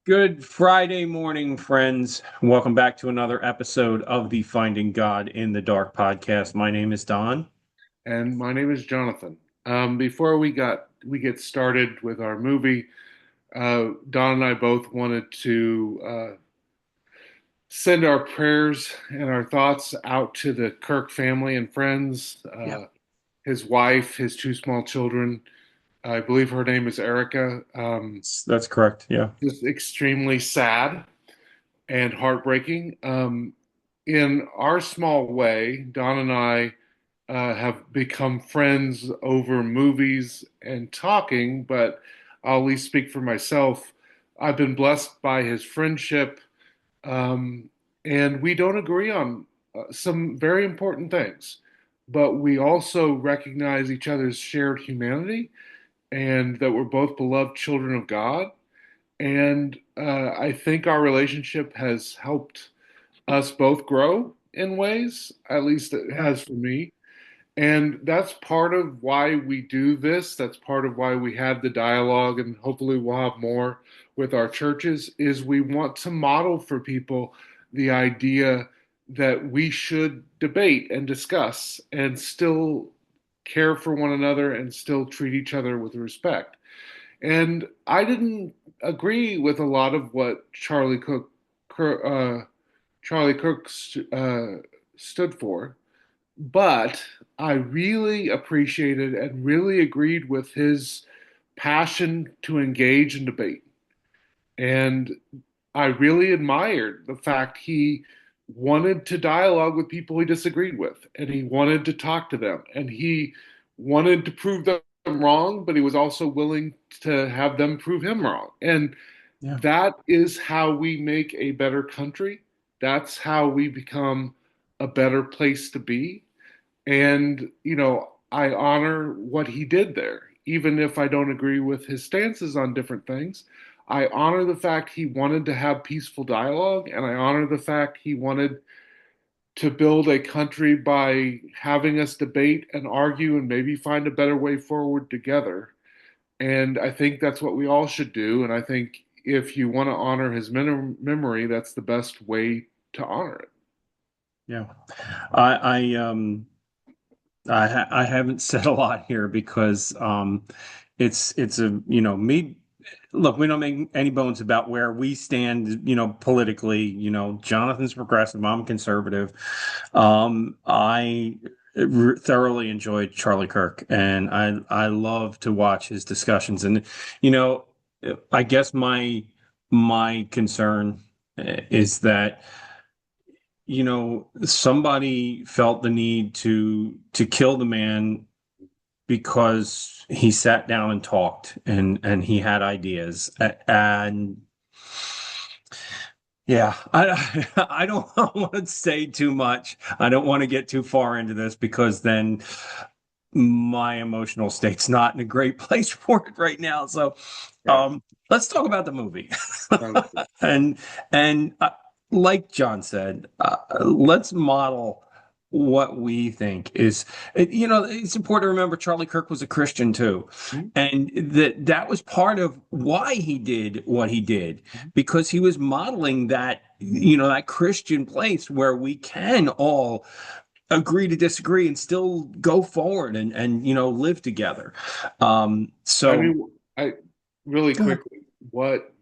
Good Friday morning, friends. Welcome back to another episode of the Finding God in the Dark podcast. My name is Don. And my name is Jonathan. Before we get started with our movie, Don and I both wanted to send our prayers and our thoughts out to the Kirk family and friends, Yeah, his wife, his two small children. I believe her name is Erica. that's correct. Yeah. Just extremely sad and heartbreaking. In our small way, Don and I have become friends over movies and talking, but I'll at least speak for myself. I've been blessed by his friendship, um, and we don't agree on some very important things, but we also recognize each other's shared humanity and that we're both beloved children of God. And I think our relationship has helped us both grow in ways, at least it Yeah. has for me. And that's part of why we do this. That's part of why we have the dialogue, and hopefully we'll have more with our churches, is we want to model for people the idea that we should debate and discuss and still care for one another and still treat each other with respect. And I didn't agree with a lot of what Charlie Kirk stood for, but I really appreciated and really agreed with his passion to engage in debate. And I really admired the fact he wanted to dialogue with people he disagreed with, and he wanted to talk to them, and he wanted to prove them wrong, but he was also willing to have them prove him wrong. And Yeah. that is how we make a better country. That's how we become a better place to be. And, I honor what he did there, even if I don't agree with his stances on different things. I honor the fact he wanted to have peaceful dialogue, and I honor the fact he wanted to build a country by having us debate and argue and maybe find a better way forward together. And I think that's what we all should do. And I think if you want to honor his memory, that's the best way to honor it. Yeah. I I um I haven't said a lot here because it's a me look, we don't make any bones about where we stand, politically. Jonathan's progressive, I'm conservative. I thoroughly enjoyed Charlie Kirk, and I love to watch his discussions. And you know, I guess my concern is that somebody felt the need to kill the man because he sat down and talked and he had ideas. And yeah, I don't want to say too much. I don't want to get too far into this because then my emotional state's not in a great place for it right now. So Yeah. let's talk about the movie. Sounds good. and and like John said, let's model what we think is. It's important to remember Charlie Kirk was a Christian too, Mhm. and that was part of why he did what he did, because he was modeling that Christian place where we can all agree to disagree and still go forward and live together. I So mean, I really go ahead. quickly, what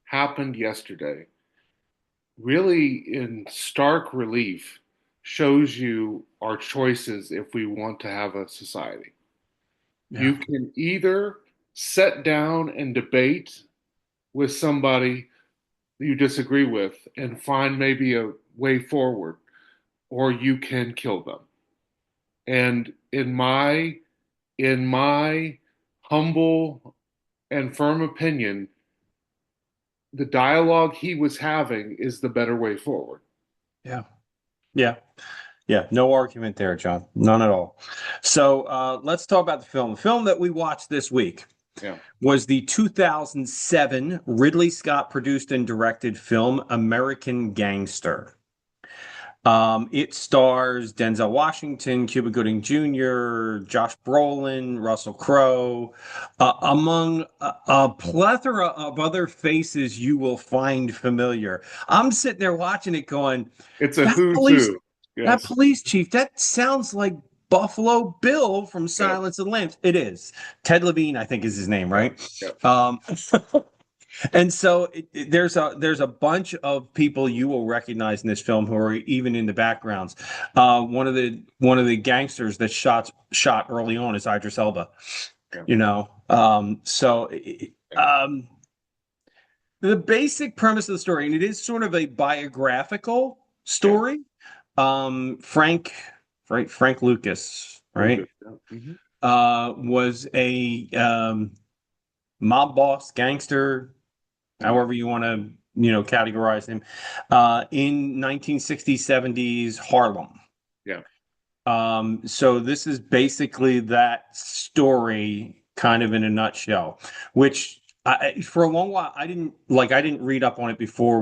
happened yesterday really in stark relief shows you our choices if we want to have a society. Yeah, You can either sit down and debate with somebody you disagree with and find maybe a way forward, or you can kill them. And in my humble and firm opinion, the dialogue he was having is the better way forward. yeah, yeah. Yeah, no argument there, John. None at all. So let's talk about the film. The film that we watched this week Yeah. was the 2007 Ridley Scott produced and directed film American Gangster. It stars Denzel Washington, Cuba Gooding Jr., Josh Brolin, Russell Crowe, among a plethora of other faces you will find familiar. I'm sitting there watching it going, It's a that who's police, who. that Yes. police chief, that sounds like Buffalo Bill from Yep. Silence of the Lambs. It is. Ted Levine, I think is his name, Yep. right? Yep. And so there's a bunch of people you will recognize in this film who are even in the backgrounds. One of the gangsters that shot early on is Idris Elba. Yep. You know, um, the basic premise of the story, and it is sort of a biographical Yeah. story. Frank, right? Frank Lucas, Lucas. right? Yep. Hmm. Was a mob boss, gangster, Hmm. however you want to, categorize him, in 1960s, 70s Harlem. Yeah. So this is basically that story kind of in a nutshell, which for a long while I didn't read up on it before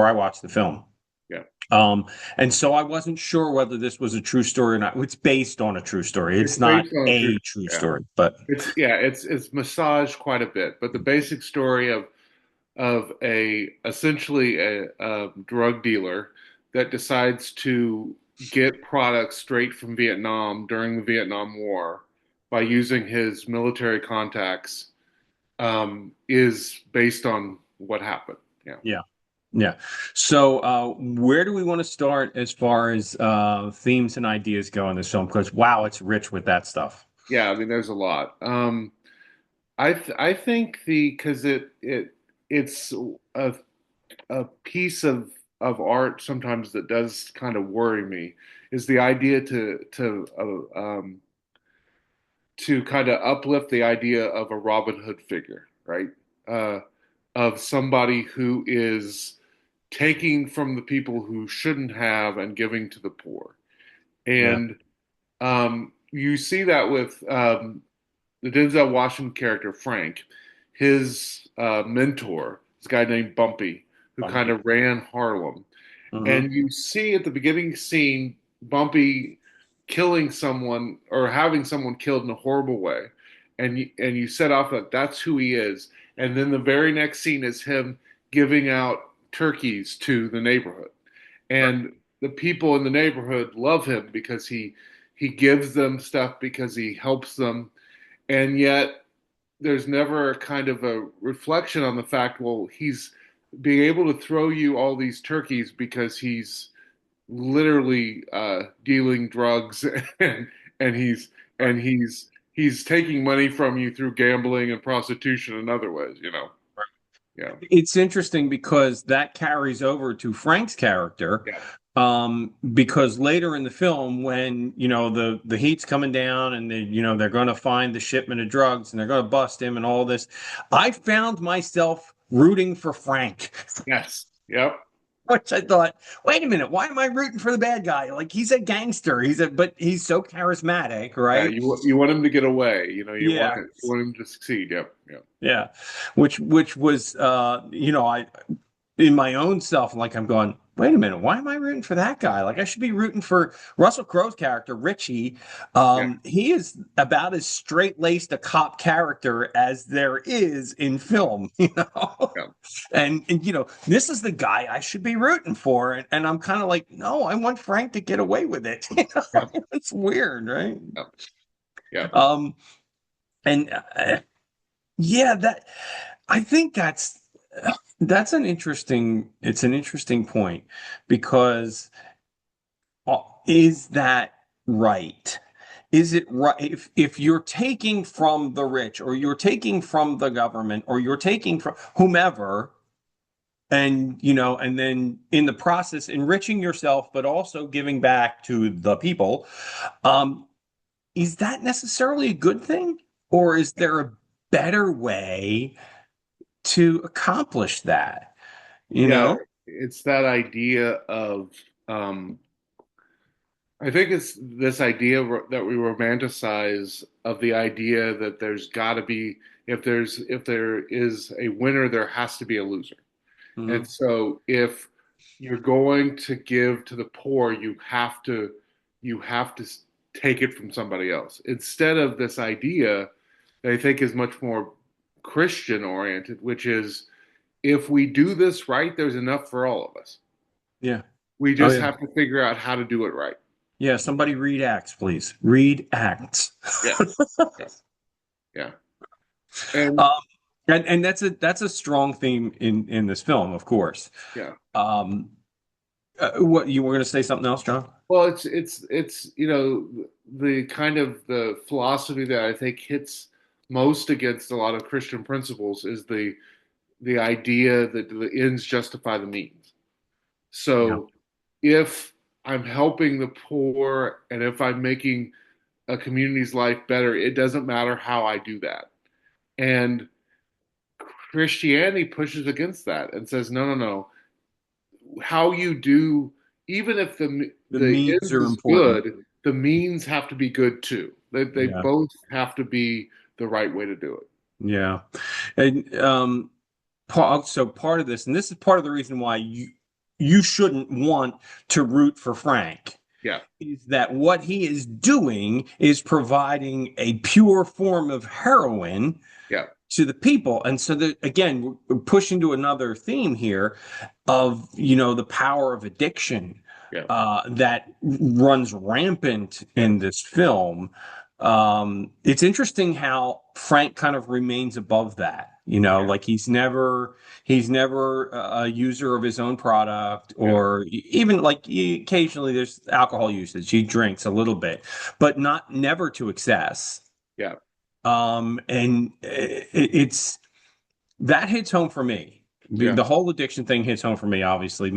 I watched the film. Yeah. Um, and so I wasn't sure whether this was a true story or not. It's based on a true story. It's It's not based on a true. a true Yeah. story, but It's massaged quite a bit, but the basic story of a essentially a drug dealer that decides to get products straight from Vietnam during the Vietnam War by using his military contacts is based on what happened. Yeah. yeah. Yeah. So, where do we want to start as far as themes and ideas go in this film? Because wow, it's rich with that stuff. Yeah, I mean, there's a lot. I think the because it's a piece of art sometimes that does kind of worry me is the idea to kind of uplift the idea of a Robin Hood figure, right? Uh, of somebody who is taking from the people who shouldn't have and giving to the poor. Yeah. And you see that with the Denzel Washington character, Frank, his mentor, this guy named Bumpy, who kind Bumpy. of ran Harlem. Hmm. And you see at the beginning scene Bumpy killing someone or having someone killed in a horrible way. And you set off that that's who he is. And then the very next scene is him giving out turkeys to the neighborhood. And the people in the neighborhood love him because he gives them stuff because he helps them. And yet there's never a kind of a reflection on the fact, well, he's being able to throw you all these turkeys because he's literally dealing drugs and he's taking money from you through gambling and prostitution and other ways, you know. Yeah. It's interesting because that carries over to Frank's character. Yeah. Because later in the film, when the heat's coming down and they're going to find the shipment of drugs and they're going to bust him and all this, I found myself rooting for Frank. Yes. Yep. Which I thought, wait a minute, why am I rooting for the bad guy? Like he's a gangster. But he's so charismatic, Yeah. right? You want him to get away. You know. Yeah. You want him to succeed. Yep. Yep. Yeah. Which was I in my own self, like I'm going, wait a minute, why am I rooting for that guy? Like I should be rooting for Russell Crowe's character, Richie. Yeah. He is about as straight-laced a cop character as there is in film, Yeah. And this is the guy I should be rooting for. And I'm kind of like, no, I want Frank to get away with it. Yeah. It's weird, right? Yeah. Yeah. Um, and yeah, that I think that's an interesting point because is that right? Is it right if you're taking from the rich or you're taking from the government or you're taking from whomever and then in the process enriching yourself but also giving back to the people, um, is that necessarily a good thing or is there a better way to accomplish that? You Yeah. know? It's that idea of um, I think it's this idea that we romanticize of the idea that there's got to be if there is a winner, there has to be a loser. And Hmm. so if you're going to give to the poor, you have to take it from somebody else instead of this idea that I think is much more Christian oriented, which is if we do this right, there's enough for all of us. Yeah. We Oh just yeah. have to figure out how to do it right. Yeah. Somebody read Acts, please. Read Acts. Yeah, yeah, yeah. And Um, and that's a strong theme in this film, of course. yeah. Um, what you were going to say something else, John? Well, it's the kind of the philosophy that I think hits most against a lot of Christian principles is the idea that the ends justify the means. Yeah. So if I'm helping the poor and if I'm making a community's life better, it doesn't matter how I do that. And Christianity pushes against that and says, no, no, no. How you do, even if The the means end are is important. good, the means have to be good too. They Yeah. both have to be the right way to do it. Yeah. And so part of this, and this is part of the reason why you shouldn't want to root for Frank, Yeah, is that what he is doing is providing a pure form of heroin yeah, to the people. And so that again, we're pushing to another theme here of, the power of addiction yeah, that runs rampant yeah, in this film. It's interesting how Frank kind of remains above that. yeah, Like he's never a user of his own product, yeah, or even like occasionally there's alcohol usage. He drinks a little bit, but not never to excess. yeah, And it's that hits home for me. The, yeah, the whole addiction thing hits home for me, obviously,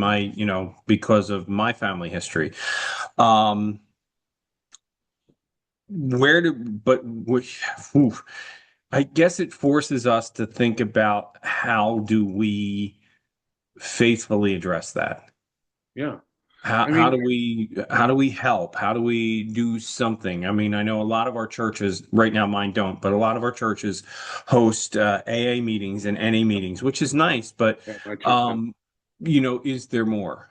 because of my family history. Um, where do, but which, oof, I guess it forces us to think about how do we faithfully address that? yeah. How I how mean, do we help? How do we do something? I mean, I know a lot of our churches right now, mine don't, but a lot of our churches host AA meetings and NA meetings, which is nice, but yeah, my church does. um, is there more?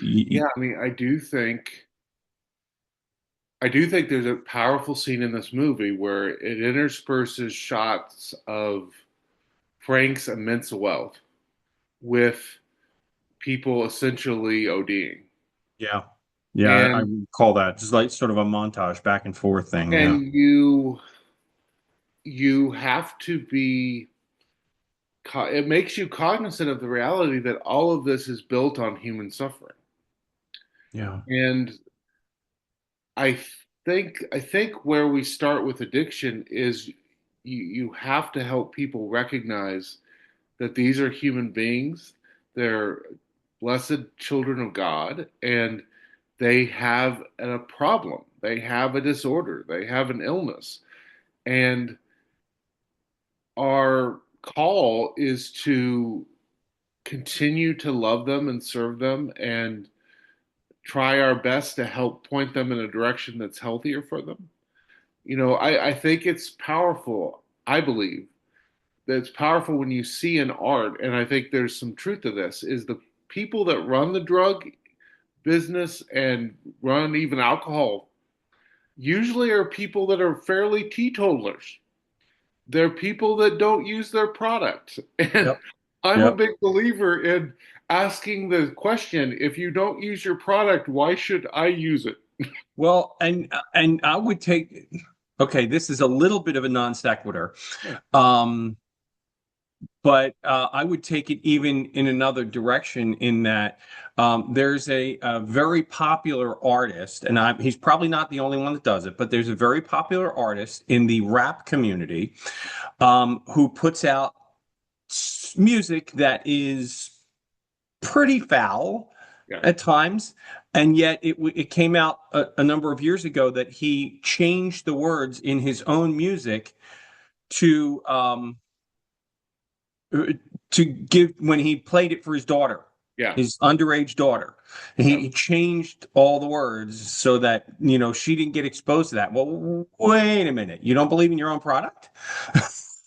Yeah, I mean, I do think there's a powerful scene in this movie where it intersperses shots of Frank's immense wealth with people essentially ODing. Yeah. Yeah, I And recall that. Just like sort of a montage back and forth thing. Yeah. and you have to be it makes you cognizant of the reality that all of this is built on human suffering. Yeah. And I I think where we start with addiction is you have to help people recognize that these are human beings. They're blessed children of God, and they have a problem. They have a disorder. They have an illness. And our call is to continue to love them and serve them and try our best to help point them in a direction that's healthier for them. I think it's powerful. I believe that it's powerful when you see an art, and I think there's some truth to this, is the people that run the drug business and run even alcohol usually are people that are fairly teetotalers. They're people that don't use their product. And Yep. I'm a Yep. big believer in asking the question, if you don't use your product, why should I use it? Well, and I would take, okay, this is a little bit of a non sequitur. Yeah, Um, but I would take it even in another direction in that there's a very popular artist, and he's probably not the only one that does it, but there's a very popular artist in the rap community who puts out music that is pretty foul yeah, at times, and yet it came out a number of years ago that he changed the words in his own music to uh, to give when he played it for his daughter, yeah. his underage daughter. Yeah. He changed all the words so that she didn't get exposed to that. Well, wait a minute, you don't believe in your own product?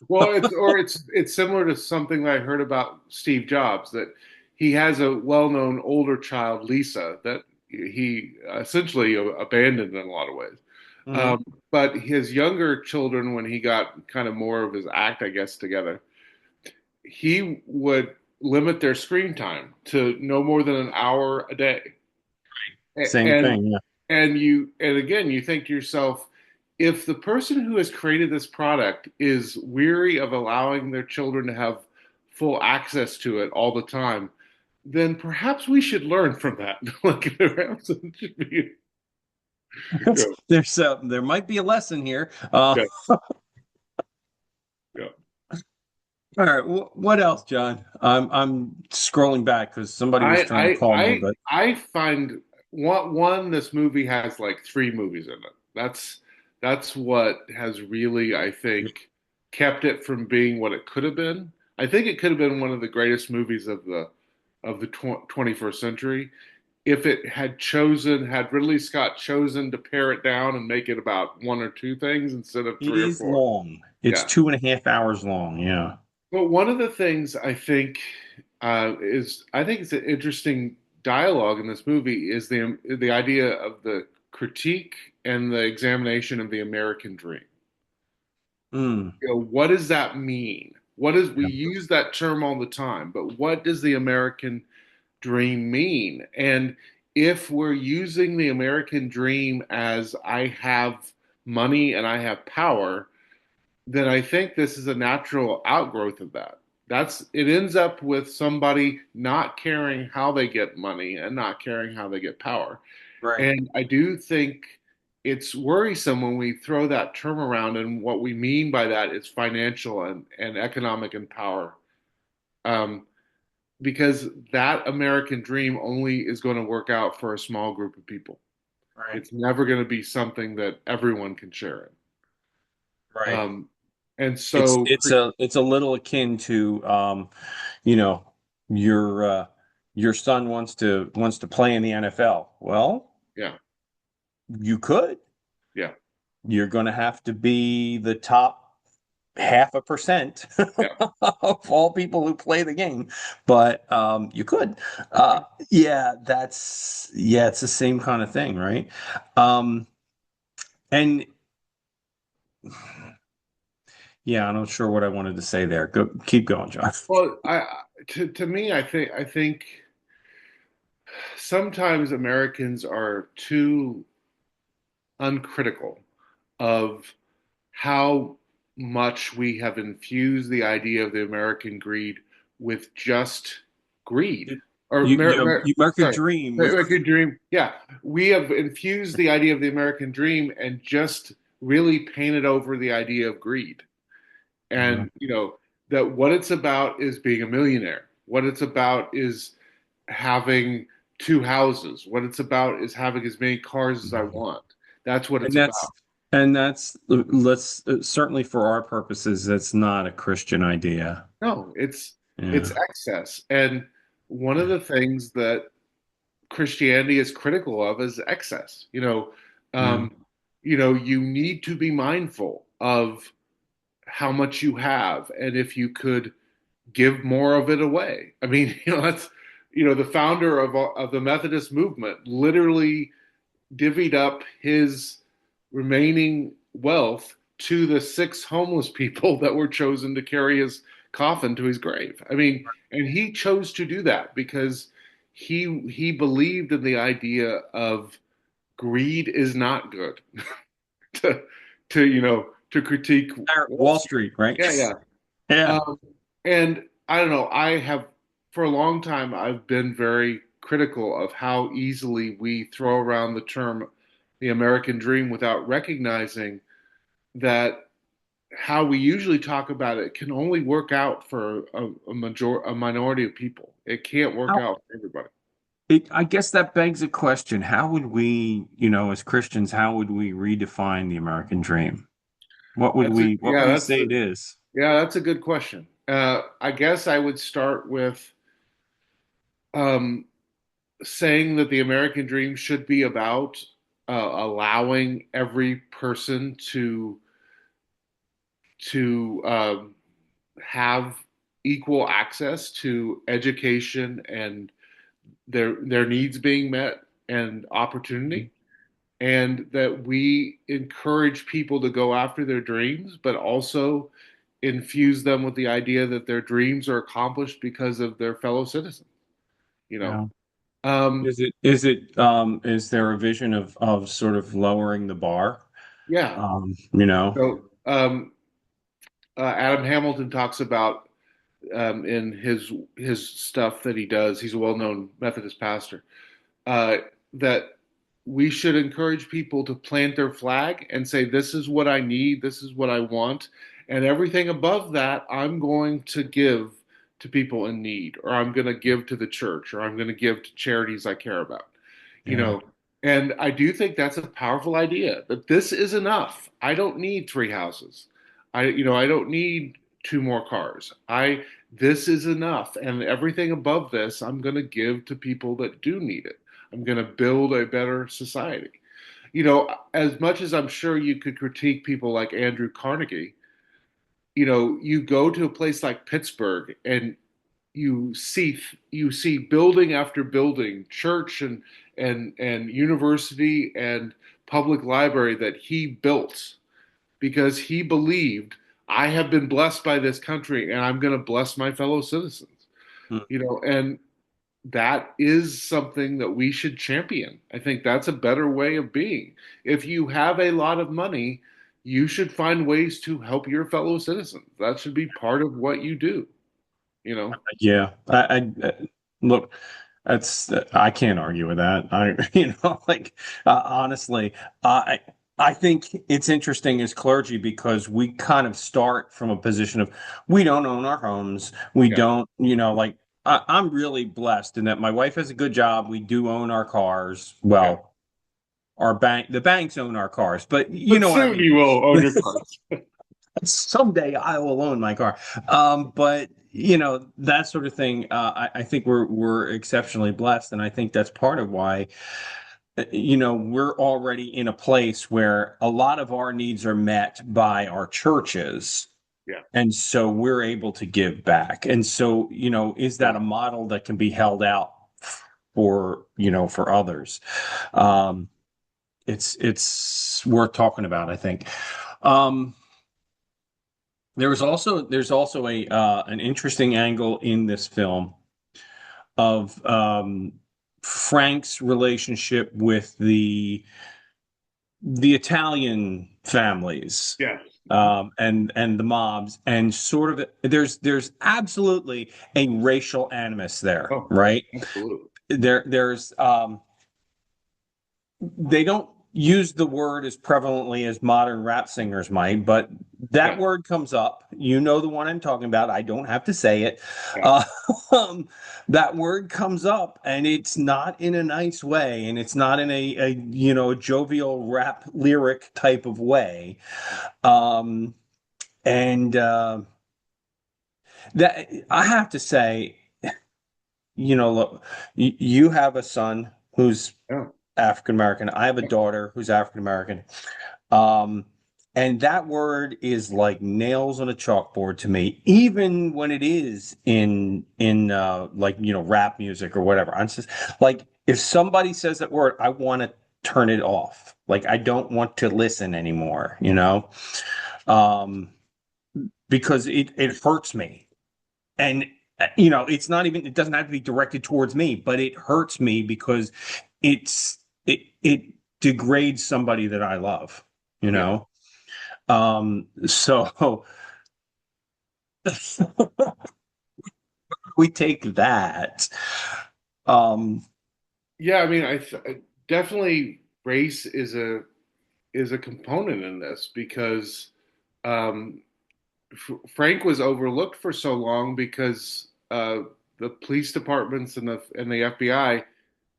Well, it's similar to something that I heard about Steve Jobs that he has a well-known older child, Lisa, that he essentially abandoned in a lot of ways. Hmm. Um, but his younger children, when he got kind of more of his act, I guess, together, he would limit their screen time to no more than an hour a day. Same And thing. Yeah. and again, you think to yourself, if the person who has created this product is weary of allowing their children to have full access to it all the time, then perhaps we should learn from that. Like perhaps it should be, yeah, There might be a lesson here. yeah, yeah. All right. What else, John? I'm scrolling back because somebody was trying to call me, but I find one this movie has like three movies in it. That's what has really, I think, kept it from being what it could have been. I think it could have been one of the greatest movies of the 21st century if it had Ridley Scott chosen to pare it down and make it about one or two things instead of it three or is four. long. It's Yeah. 2.5 hours long. Yeah. But one of the things I think I think it's an interesting dialogue in this movie is the idea of the critique and the examination of the American dream. Mm. You know, what does that mean? We use that term all the time, but what does the American dream mean? And if we're using the American dream as I have money and I have power, then I think this is a natural outgrowth of that. It ends up with somebody not caring how they get money and not caring how they get power. Right. And I do think it's worrisome when we throw that term around, and what we mean by that is financial and economic and power. Um, because that American dream only is going to work out for a small group of people. Right. It's never going to be something that everyone can share in. Right. And It's so, it's a it's a little akin to you know, your son wants to play in the NFL. Well, yeah, you could. yeah, You're going to have to be the top 0.5% yeah. of all people who play the game, but you could. Yeah, it's the same kind of thing, right? Um, and yeah, I'm not sure what I wanted to say there. Keep going, John. Well, to me, I think sometimes Americans are too uncritical of how much we have infused the idea of the American greed with just greed. Or You American sorry, dream with American dream. Yeah, we have infused the idea of the American dream and just really painted over the idea of greed. yeah, And that what it's about is being a millionaire. What it's about is having two houses. What it's about is having as many cars as I want. That's what and it's about. that's let's certainly for our purposes, that's not a Christian idea. No, it's Yeah. excess. And one of the things that Christianity is critical of is excess. Yeah. Um, you need to be mindful of how much you have, and if you could give more of it away. I mean, that's the founder of the Methodist movement literally divvied up his remaining wealth to the six homeless people that were chosen to carry his coffin to his grave. I mean, and he chose to do that because he believed in the idea of greed is not good. to to critique Wall Wall Street. Street, right? Yeah, yeah. Yeah. Um, and I don't know. I have for a long time I've been very critical of how easily we throw around the term the American dream without recognizing that how we usually talk about it can only work out for a minority of people. It can't work How, out for everybody. I guess that begs a question. How would we, as Christians, how would we redefine the American dream? What would we say it is? That's a good question. I guess I would start with um, saying that the American dream should be about allowing every person to have equal access to education and their needs being met and opportunity, and that we encourage people to go after their dreams, but also infuse them with the idea that their dreams are accomplished because of their fellow citizens. You know, Yeah. um, Is there a vision of sort of lowering the bar? yeah. You know, Adam Hamilton talks about in his stuff that he does. He's a well-known Methodist pastor. Uh, that we should encourage people to plant their flag and say, "This is what I need. This is what I want," and everything above that, I'm going to give to people in need, or I'm going to give to the church, or I'm going to give to charities I care about. You yeah, know, and I do think that's a powerful idea. That this is enough. I don't need three houses. I don't need two more cars. I This is enough, and everything above this, I'm going to give to people that do need it. I'm going to build a better society. As much as I'm sure you could critique people like Andrew Carnegie, you go to a place like Pittsburgh and you see building after building, church and university and public library that he built because he believed I have been blessed by this country and I'm going to bless my fellow citizens. mm, And that is something that we should champion. I think that's a better way of being. If you have a lot of money, you should find ways to help your fellow citizens. That should be part of what you do, you know? yeah. Look. I can't argue with that. Like honestly, I think it's interesting as clergy because we kind of start from a position of we don't own our homes. We Yeah, don't, like I'm really blessed in that my wife has a good job. We do own our cars. yeah. Well, the banks own our cars, but you But know what I soon mean. you will own your cars. Someday I will own my car. But that sort of thing. I think we're exceptionally blessed, and I think that's part of why we're already in a place where a lot of our needs are met by our churches. Yeah, And so we're able to give back. And so, is that yeah. a model that can be held out for others? Um, it's worth talking about, I think. Um, there's also a an interesting angle in this film of Frank's relationship with the Italian families, Yes. and the mobs, and sort of there's absolutely a racial animus there, Oh, right? absolutely. There's they don't use the word as prevalently as modern rap singers might, but that Yeah, word comes up. You know the one I'm talking about. I don't have to say it. yeah, Uh, um, that word comes up, and it's not in a nice way, and it's not in a jovial rap lyric type of way. Um, and that I have to say, look, you have a son who's yeah. African American. I have a daughter who's African American. Um, and that word is like nails on a chalkboard to me, even when it is in like rap music or whatever. I'm just like if somebody says that word, I want to turn it off. Like I don't want to listen anymore. Um, because it hurts me. And it's not even it doesn't have to be directed towards me, but it hurts me because it degrades somebody that I love, you Yeah. know. So we take that. Um, Yeah, I mean, definitely race is a component in this because um, Frank was overlooked for so long because the police departments and the FBI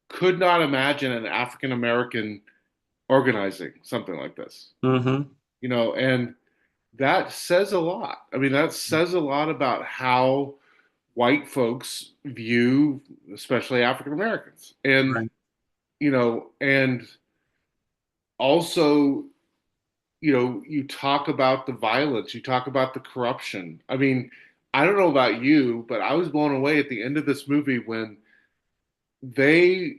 could not imagine an African American organizing something like this. mhm. And that says a lot. I mean, that says a lot about how white folks view, especially African Americans, Right. and also, you talk about the violence, you talk about the corruption. I mean, I don't know about you, but I was blown away at the end of this movie when they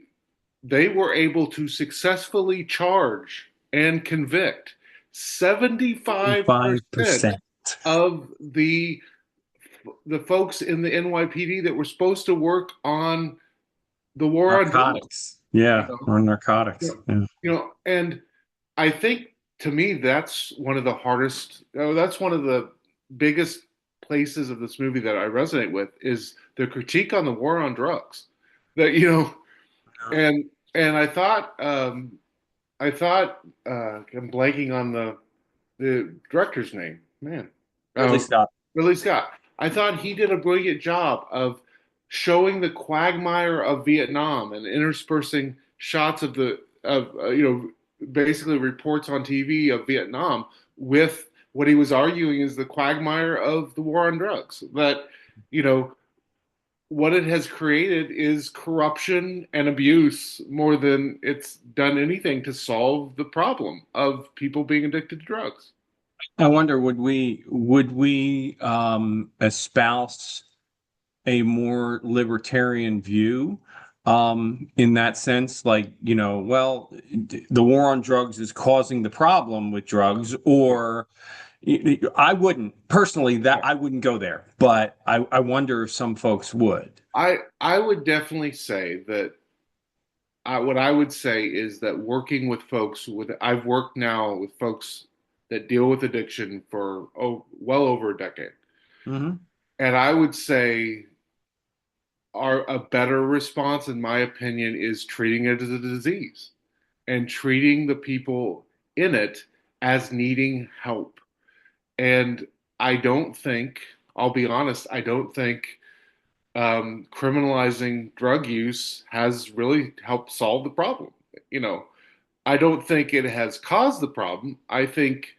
they were able to successfully charge and convict 75% 5%. of the folks in the NYPD that were supposed to work on the war on drugs. Narcotics. You Yeah, know, or narcotics. Yeah. and I think to me that's one of the hardest. That's one of the biggest places of this movie that I resonate with is the critique on the war on drugs. That and I'm blanking on the director's name. Man, Ridley um, Scott. Ridley Scott. I thought he did a brilliant job of showing the quagmire of Vietnam and interspersing shots of the of basically reports on TV of Vietnam with what he was arguing is the quagmire of the war on drugs. That you know what it has created is corruption and abuse more than it's done anything to solve the problem of people being addicted to drugs. I wonder, would we espouse a more libertarian view in that sense? Like, well, the war on drugs is causing the problem with drugs, or I wouldn't personally that I wouldn't go there, but I wonder if some folks would. I would definitely say that what I would say is that working with folks with I've worked now with folks that deal with addiction for well over a decade, Hmm. and I would say a better response, in my opinion, is treating it as a disease and treating the people in it as needing help. And I don't think, I'll be honest, I don't think criminalizing drug use has really helped solve the problem. You know, I don't think it has caused the problem. I think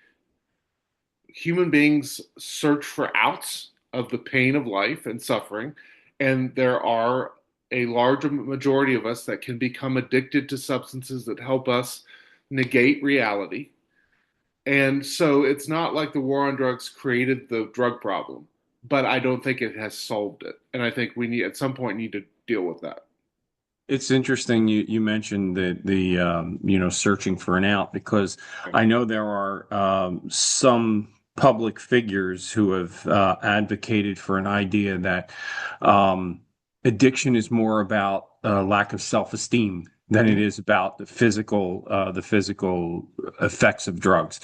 human beings search for outs of the pain of life and suffering, and there are a large majority of us that can become addicted to substances that help us negate reality. And so it's not like the war on drugs created the drug problem, but I don't think it has solved it. And I think we need at some point need to deal with that. It's interesting you mentioned the searching for an out, because I know there are some public figures who have advocated for an idea that um, addiction is more about lack of self-esteem than it is about the physical effects of drugs.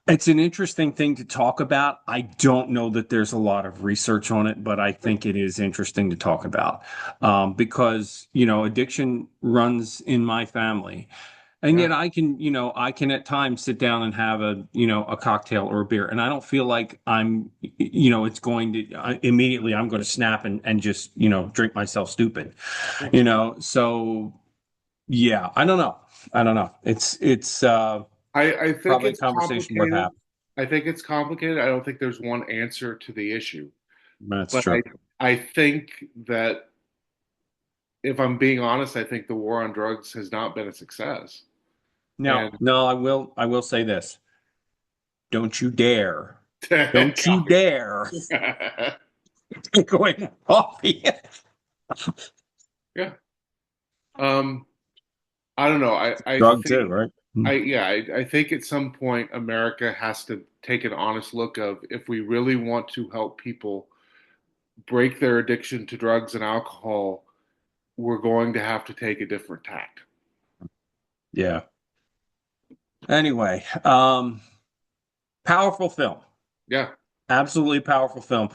It's an interesting thing to talk about. I don't know that there's a lot of research on it, but I think it is interesting to talk about because addiction runs in my family. And Yeah. yet I can at times sit down and have a cocktail or a beer, and I don't feel like it's going to immediately I'm going to snap and just, drink myself stupid, so yeah, I don't know. I don't know. It's I think probably a it's conversation worth complicated. having. I think it's complicated. I don't think there's one answer to the issue. That's But true. I think that if I'm being honest, I think the war on drugs has not been a success. Now, And no, I will say this. Don't you dare. Don't you coffee. dare take away my coffee. Yeah. Um, I don't know. Drug too, right? I think at some point America has to take an honest look of if we really want to help people break their addiction to drugs and alcohol, we're going to have to take a different tact. Yeah. Anyway, powerful film. Yeah. Absolutely powerful film.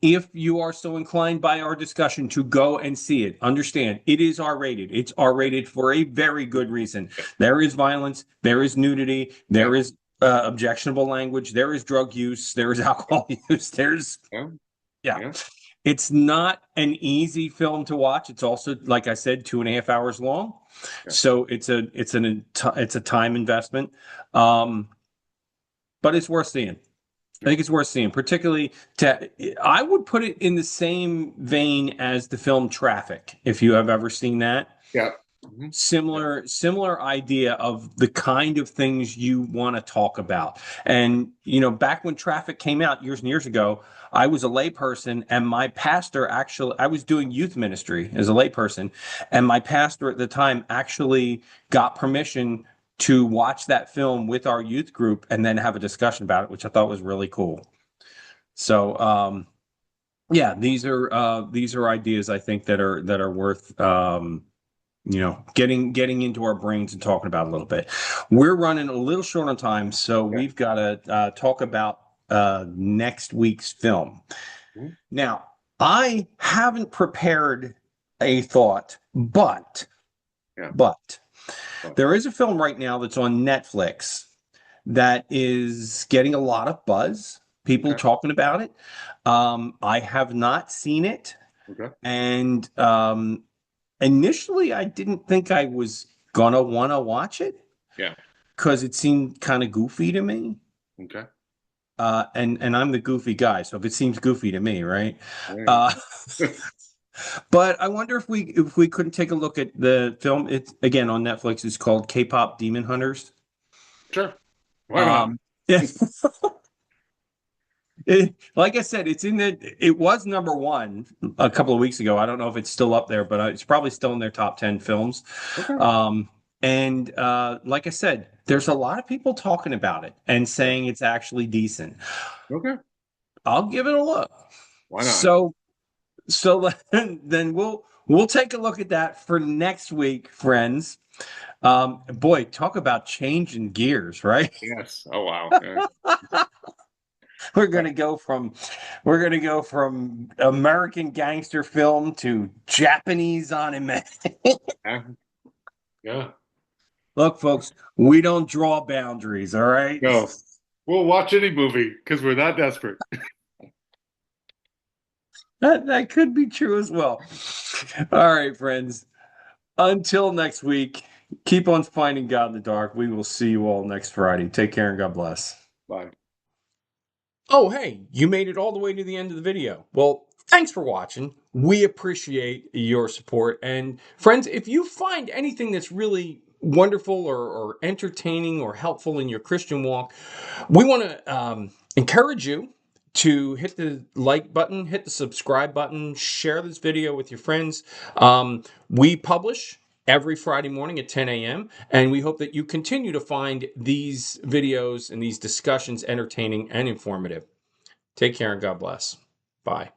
If you are so inclined by our discussion to go and see it, understand it is R-rated. It's R-rated for a very good reason. There is violence, there is nudity, Yeah. there is objectionable language, there is drug use, there is alcohol use, Yeah. yeah. Yeah. It's not an easy film to watch. It's also, like I said, 2.5 hours long. Yeah. So it's a time investment. Um, but it's worth seeing. I think it's worth seeing, particularly I would put it in the same vein as the film Traffic, if you have ever seen that. Yeah. Mhm. Yeah. Similar idea of the kind of things you want to talk about. And back when Traffic came out years and years ago, I was a layperson, and my pastor actually, I was doing youth ministry as a layperson, and my pastor at the time actually got permission to watch that film with our youth group and then have a discussion about it, which I thought was really cool. So yeah, these are ideas I think that are worth getting into our brains and talking about a little bit. We're running a little short on time, so Okay. we've got to talk about next week's film. Mhm. Now, I haven't prepared a thought, but Yeah. but But, there is a film right now that's on Netflix that is getting a lot of buzz. People okay. talking about it. I have not seen it, Okay. and initially, I didn't think I was gonna want to watch it Yeah. because it seemed kind of goofy to me. Okay. And I'm the goofy guy, so if it seems goofy to me, right? Yeah. Uh, but I wonder if we couldn't take a look at the film. It's again on Netflix. It's called K-pop Demon Hunters. Sure. Why not? Um, yeah, like I said, it was number one a couple of weeks ago. I don't know if it's still up there, but it's probably still in their top 10 films. Okay. And like I said, there's a lot of people talking about it and Yeah. saying it's actually decent. Okay. I'll give it a look. Why not? So then we'll take a look at that for next week, friends. Boy, talk about changing gears, right? Yes. Oh wow. Yeah. We're gonna go from we're gonna go from American gangster film to Japanese anime. Yeah. Yeah. Look, folks, we don't draw boundaries, all right? No. We'll watch any movie because we're that desperate. That could be true as well. All right, friends. Until next week, keep on finding God in the dark. We will see you all next Friday. Take care and God bless. Bye. Oh, hey, you made it all the way to the end of the video. Well, thanks for watching. We appreciate your support. And friends, if you find anything that's really wonderful or entertaining or helpful in your Christian walk, we want to encourage you to hit the like button, hit the subscribe button, share this video with your friends. We publish every Friday morning at 10 a.m. And we hope that you continue to find these videos and these discussions entertaining and informative. Take care and God bless. Bye.